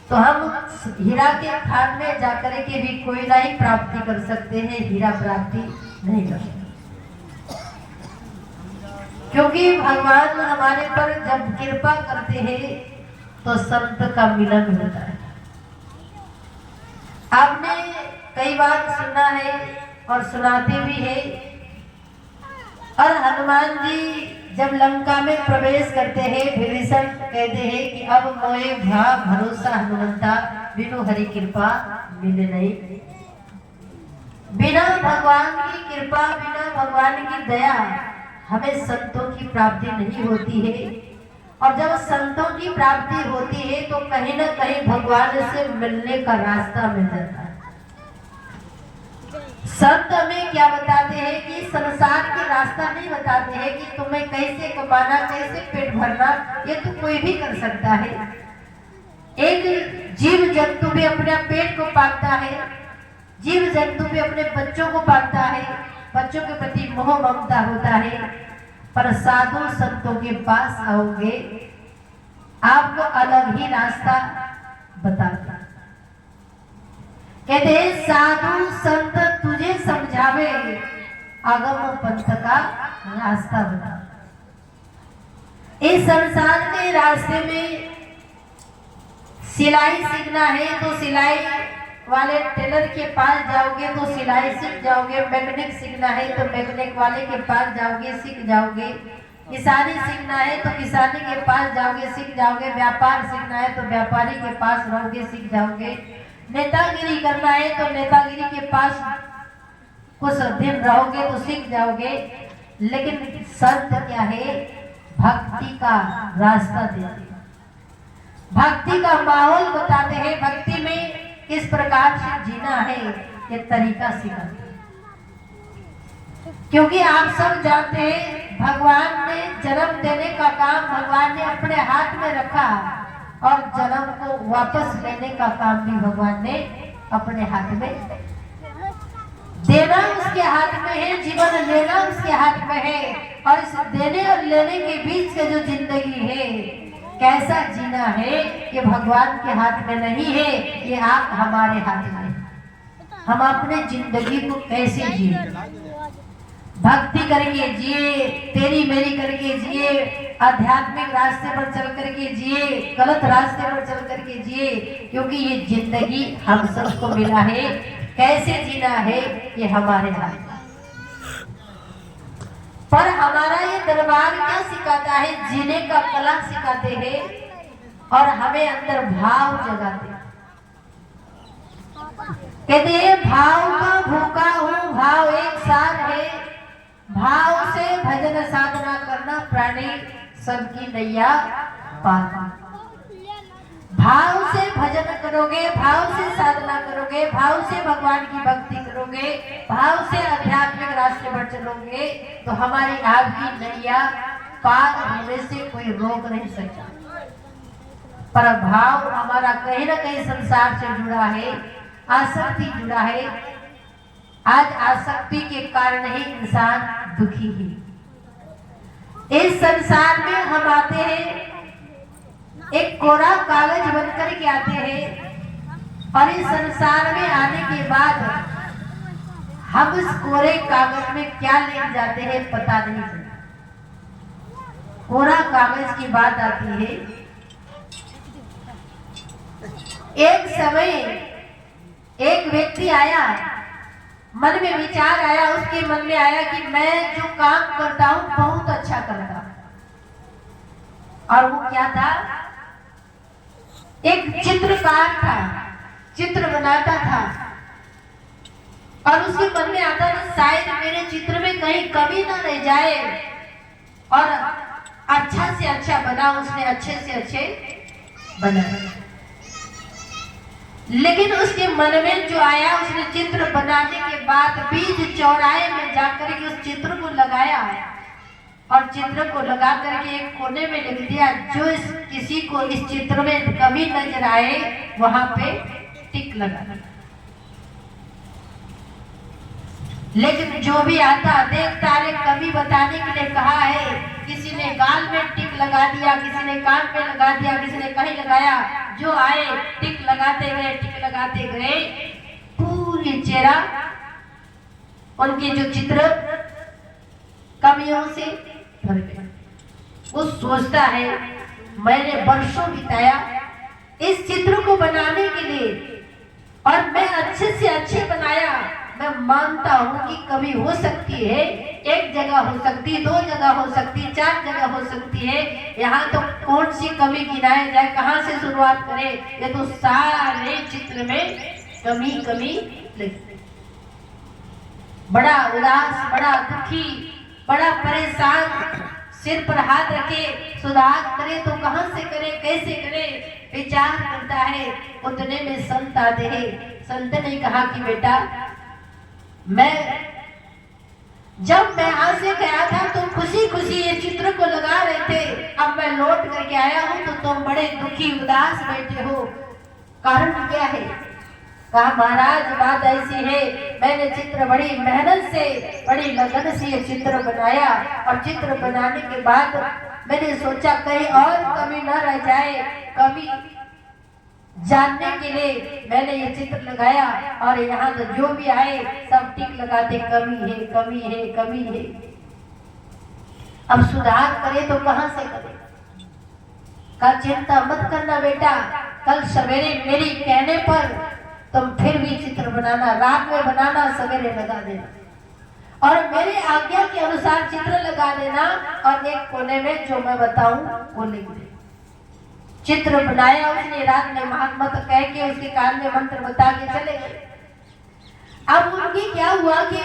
तो हम हीरा के खान में जाकर के भी कोयला ही प्राप्ति कर सकते हैं, हीरा प्राप्ति नहीं कर सकते। क्योंकि भगवान हमारे पर जब कृपा करते हैं तो संत का मिलन होता है। आपने कई बार सुना है और सुनाते भी है। और हनुमान जी जब लंका में प्रवेश करते हैं, विभीषण कहते हैं कि अब मोए भा भरोसा हनुमंता, बिनु हरि कृपा मिले नहीं। बिना भगवान की कृपा, बिना भगवान की दया हमें संतों की प्राप्ति नहीं होती है। और जब संतों की प्राप्ति होती है तो कहीं ना कहीं भगवान से मिलने का रास्ता मिल जाता है। संत हमें क्या बताते हैं कि संसार के रास्ता नहीं बताते हैं कि तुम्हें कैसे कमाना, कैसे पेट भरना, ये तो कोई भी कर सकता है। एक जीव जंतु भी अपने पेट को पालता है, जीव जंतु भी अपने बच्चों को पालता है, बच्चों के प्रति मोह ममता होता है। पर साधु संतों के पास आओगे आपको अलग ही रास्ता बताता। कहते हैं साधु संत तुझे समझावे, आगम पंथ का रास्ता बता। इस संसार के रास्ते में सिलाई सीखना है तो सिलाई वाले टेलर के पास जाओगे तो सिलाई सीख जाओगे, मैकेनिक सीखना है तो मैकेनिक वाले के पास जाओगे, सीख जाओगे, किसानी सीखना है तो किसानी के पास जाओगे, सीख जाओगे, व्यापार सीखना है तो व्यापारी के पास रहोगे, सीख जाओगे, नेतागिरी करना है तो नेतागिरी के पास कुछ दिन रहोगे तो सीख जाओगे। लेकिन संत क्या है, भक्ति का रास्ता देते हैं, भक्ति का माहौल बताते हैं, भक्ति में किस प्रकार से जीना है ये तरीका सिखाते हैं। क्योंकि आप सब जानते हैं भगवान ने जन्म देने का काम भगवान ने अपने हाथ में रखा और जन्म को वापस लेने का काम भी भगवान ने अपने हाथ में। देना उसके हाथ में है, जीवन लेना उसके हाथ में है। और इस देने और लेने के बीच के जो जिंदगी है, कैसा जीना है, ये भगवान के हाथ में नहीं है, ये आप हमारे हाथ में। हम अपने जिंदगी को कैसे जिए, भक्ति करके जिए, तेरी मेरी करके जिए, आध्यात्मिक रास्ते पर चल करके जिए, गलत रास्ते पर चल करके जिए। क्योंकि ये जिंदगी हम सबको मिला है, कैसे जीना है ये हमारे हाथ में। पर हमारा ये दरबार क्या सिखाता है, जीने का कला सिखाते हैं और हमें अंदर भाव जगाते हैं। कहते हैं भाव का भूखा हूँ, भाव एक सार है, भाव से भजन साधना करना प्राणी सबकी नैया पार। भाव से भजन करोगे, भाव से साधना करोगे, भाव से भगवान की भक्ति करोगे, भाव से आध्यात्मिक रास्ते पर चलोगे तो हमारी आपकी नैया पार होने से कोई रोक नहीं सकता। पर भाव हमारा कहीं ना कहीं संसार से जुड़ा है, आसक्ति जुड़ा है। आज आसक्ति के कारण ही इंसान दुखी है। इस संसार में हम आते हैं, एक कोरा कागज बनकर के आते हैं और इस संसार में आने के बाद हम उस कोरे कागज में क्या ले जाते हैं पता नहीं चलता। कोरा कागज की बात आती है। एक समय एक व्यक्ति आया, मन में विचार आया, उसके मन में आया कि मैं जो काम करता हूं बहुत अच्छा करता हूं। और वो क्या था, एक चित्रकार था, चित्र बनाता था और उसके मन में आता था शायद मेरे चित्र में कहीं कमी ना रह जाए और अच्छा से अच्छा बना। उसने अच्छे से अच्छे बना, लेकिन उसके मन में जो आया, उसने चित्र बनाने के बाद बीच चौराहे में जाकर के उस चित्र को लगाया और चित्र को लगा करके एक कोने में लिख दिया, जो किसी को इस चित्र में कमी नजर आए वहां पे टिक लगा। लेकिन जो भी आता देखता है, कमी बताने के लिए कहा है, किसी ने गाल में टिक लगा दिया, किसी ने कान पे लगा दिया, किसी ने कहीं लगाया, जो आए टिक टिक लगाते गए, पूरी चेहरा उनके जो चित्र कमियों से भर गए। वो सोचता है मैंने वर्षों बिताया इस चित्र को बनाने के लिए और मैं अच्छे से अच्छे बनाया। मैं मानता हूं कि कमी हो सकती है, एक जगह हो सकती है, 2 जगह हो सकती है, 4 जगह हो सकती है। यहाँ तो कौन सी कमी गिनाया जाए, कहाँ से शुरुआत करें? ये तो सारे चित्र में कमी कमी लगती। बड़ा उदास, बड़ा दुखी, बड़ा परेशान, सिर पर हाथ रखे सुधार करे तो कहां से करे, कैसे करे, विचार करता है। उतने में संत आते हैं। संत ने कहा कि बेटा जब मैं यहाँ से गया था तो खुशी खुशी ये चित्र को लगा रहे थे, अब मैं लौट करके आया हूँ तो तुम बड़े दुखी उदास बैठे हो, कारण क्या है? कहा महाराज बात ऐसी है, मैंने चित्र बड़ी मेहनत से, बड़ी लगन से ये चित्र बनाया और चित्र बनाने के बाद मैंने सोचा कहीं और कमी न रह जाए। कमी जानने के लिए मैंने ये चित्र लगाया और यहाँ तो जो भी आए सब टिक लगाते कमी है, कमी है, कमी है। अब सुधार करे तो कहां से करे? का चिंता मत करना बेटा, कल सवेरे मेरी कहने पर तुम फिर भी चित्र बनाना, रात में बनाना, सवेरे लगा देना और मेरे आज्ञा के अनुसार चित्र लगा देना और एक कोने में जो मैं बताऊं वो लिख दे। चित्र बनाया उसने रात में, महात्मा तो कह के उसके कान में मंत्र बता के चले गए। अब उनकी क्या हुआ कि